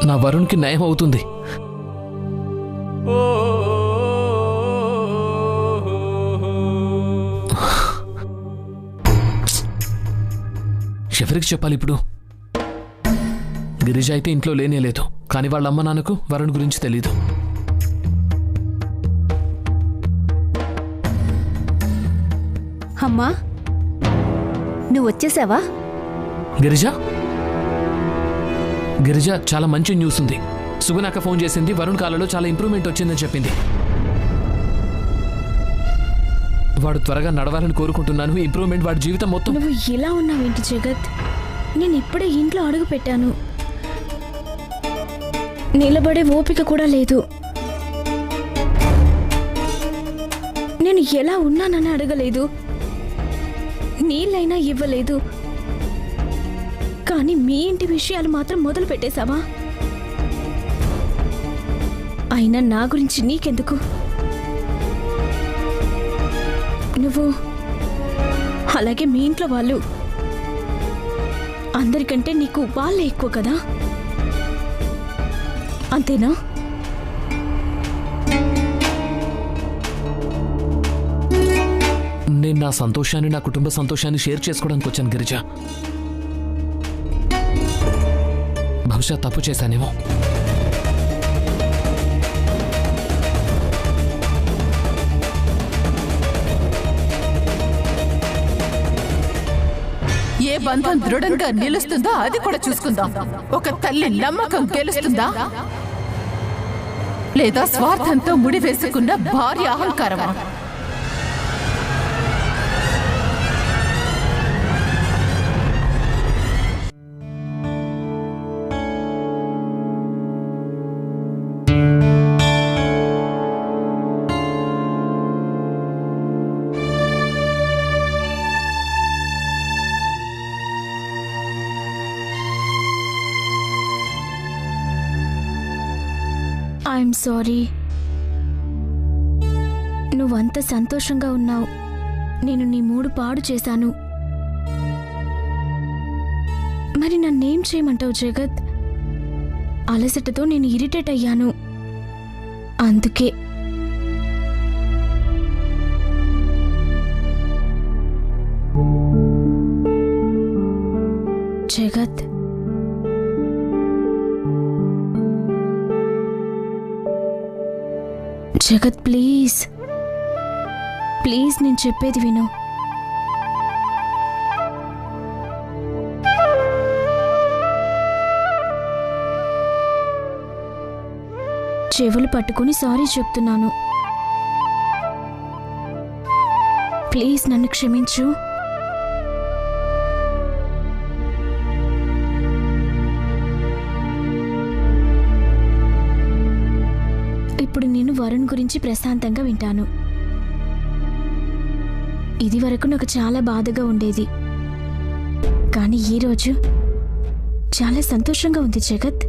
నా వరుణ్కి న్యాయం అవుతుంది. ఎవరికి చెప్పాలి ఇప్పుడు? గిరిజ అయితే ఇంట్లో లేనే లేదు, కానీ వాళ్ళ అమ్మ నాన్నకు వరుణ్ గురించి తెలీదు. అమ్మా, నువ్వు వచ్చేసావా? గిరిజ గిరిజ చాలా మంచి న్యూస్ ఉంది. సుగుణాక ఫోన్ చేసింది. వరుణ్ కాలలో చాలా ఇంప్రూవ్మెంట్ వచ్చిందని చెప్పింది. వాడు త్వరగా నడవాలని కోరుకుంటున్నాను. ఈ ఇంప్రూవ్మెంట్ వాడి జీవితం మొత్తం. నువ్వు ఇలా ఉన్నావేంటి జగత్? నేను ఇప్పుడే ఇంట్లో అడుగు పెట్టాను. నిలబడే ఓపిక కూడా లేదు. నేను ఎలా ఉన్నానని అడగలేదు, నీళ్ళైనా ఇవ్వలేదు, కానీ మీ ఇంటి విషయాలు మాత్రం మొదలు పెట్టేశావా? అయినా నా గురించి నీకెందుకు? నువ్వు అలాగే మీ ఇంట్లో వాళ్ళు అందరికంటే నీకు వాళ్ళే ఎక్కువ కదా, అంతేనా? నేను నా సంతోషాన్ని, నా కుటుంబ సంతోషాన్ని షేర్ చేసుకోవడానికి వచ్చాను గిరిజ. బహుశా తప్పు చేశానేమో. ఏ బంధం దృఢంగా నిలుస్తుందో అది కూడా చూసుకుందాం. ఒక తల్లి నమ్మకం గెలుస్తుందా, లేదా స్వార్థంతో ముడివేసుకున్న భార్య అహంకారమా? I'm sorry. నువ్వంత సంతోషంగా ఉన్నావు, నేను నీ మూడు పాడు చేశాను. మరి నన్నేం చేయమంటావు జగత్? అలసటతో నేను ఇరిటేట్ అయ్యాను, అందుకే. జగత్, జగత్ ప్లీజ్ ప్లీజ్, నేను చెప్పేది విను. చెవులు పట్టుకుని సారీ చెప్తున్నాను. ప్లీజ్ నన్ను క్షమించు. ఇప్పుడు నేను వరుణ్ గురించి ప్రశాంతంగా వింటాను. ఇది వరకు నాకు చాలా బాధగా ఉండేది, కానీ ఈరోజు చాలా సంతోషంగా ఉంది జగత్.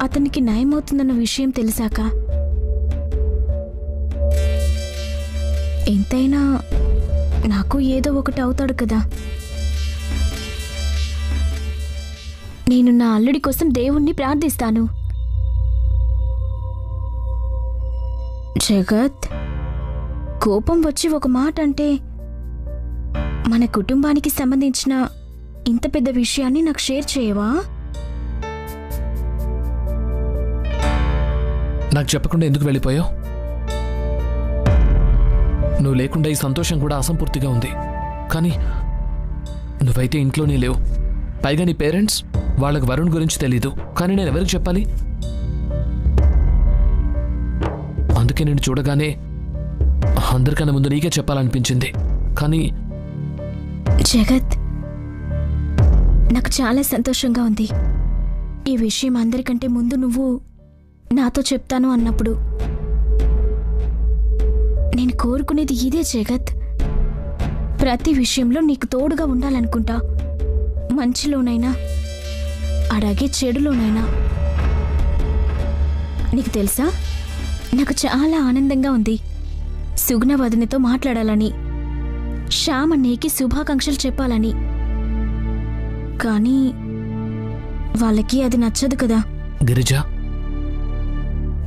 అతనికి నయమవుతుందన్న విషయం తెలిసాక ఎంతైనా నాకు ఏదో ఒకటి అవుతాడు కదా. నేను నా అల్లుడి కోసం దేవుణ్ణి ప్రార్థిస్తాను. జగత్, కోపం వచ్చి ఒక మాట అంటే మన కుటుంబానికి సంబంధించిన ఇంత పెద్ద విషయాన్ని నాకు షేర్ చేయవా? నాకు చెప్పకుండా ఎందుకు వెళ్ళిపోయావు? నువ్వు లేకుండా ఈ సంతోషం కూడా అసంపూర్తిగా ఉంది. కానీ నువ్వైతే ఇంట్లోనే లేవు. పైగా నీ పేరెంట్స్, వాళ్ళకి వరుణ్ గురించి తెలీదు. కానీ నేను ఎవరికి చెప్పాలి? అందుకే నేను చూడగానే అందరికన్నా ముందు నీకే చెప్పాలనిపించింది. కానీ జగత్, నాకు చాలా సంతోషంగా ఉంది. ఈ విషయం అందరికంటే ముందు నువ్వు నాతో చెప్తాను అన్నప్పుడు. నేను కోరుకునేది ఇదే జగత్. ప్రతి విషయంలో నీకు తోడుగా ఉండాలనుకుంటా, మంచిలోనైనా అలాగే చెడులోనైనా. నీకు తెలుసా, నాకు చాలా ఆనందంగా ఉంది సుగుణ వదినతో మాట్లాడాలని, శ్యామ్ అన్నయ్యకి శుభాకాంక్షలు చెప్పాలని. కానీ వాళ్ళకి అది నచ్చదు కదా. గిరిజ,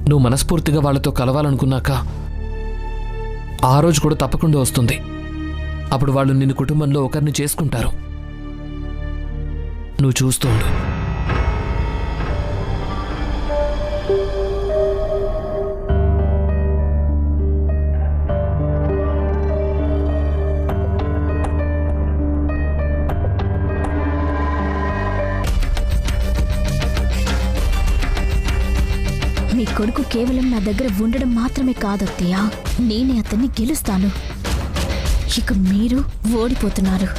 నువ్వు మనస్ఫూర్తిగా వాళ్ళతో కలవాలనుకున్నాక ఆ రోజు కూడా తప్పకుండా వస్తుంది. అప్పుడు వాళ్ళు నిన్ను కుటుంబంలో ఒకరిని చేసుకుంటారు. నువ్వు చూస్తూ ఉండు. మీ కొడుకు కేవలం నా దగ్గర ఉండడం మాత్రమే కాదత్తయ్య, నేనే అతన్ని గెలుస్తాను. ఇక మీరు ఓడిపోతున్నారు.